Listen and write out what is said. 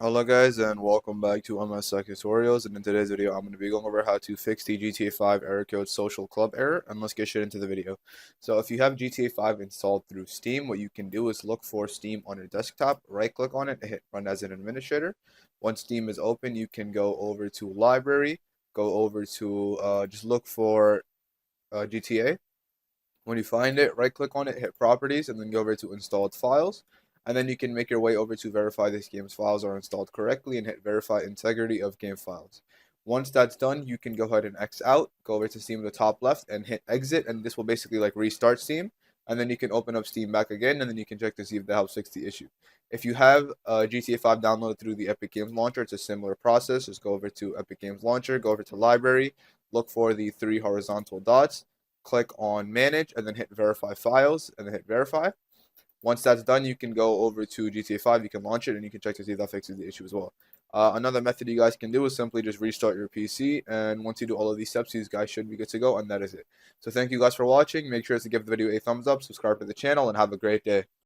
Hello guys and welcome back to MS Tutorials, and in today's video I'm going to be going over how to fix the GTA 5 error code social club error, and let's get straight into the video. So if you have GTA 5 installed through Steam, what you can do is look for Steam on your desktop, right click on it, and hit run as an administrator. Once Steam is open, you can go over to library, go over to just look for GTA. When you find it, right click on it, hit properties, and then go over to installed files. And then you can make your way over to verify this game's files are installed correctly and hit verify integrity of game files. Once that's done, you can go ahead and X out, go over to Steam in the top left and hit exit, and this will basically like restart Steam. And then you can open up Steam back again, and then you can check to see if that helps fix the issue. If you have GTA 5 downloaded through the Epic Games Launcher, it's a similar process. Just go over to Epic Games Launcher, go over to library, look for the three horizontal dots, click on manage, and then hit verify files, and then hit verify. Once that's done, you can go over to GTA 5, you can launch it, and you can check to see if that fixes the issue as well. Another method you guys can do is simply just restart your PC, and once you do all of these steps, these guys should be good to go, and that is it. So thank you guys for watching. Make sure to give the video a thumbs up, subscribe to the channel, and have a great day.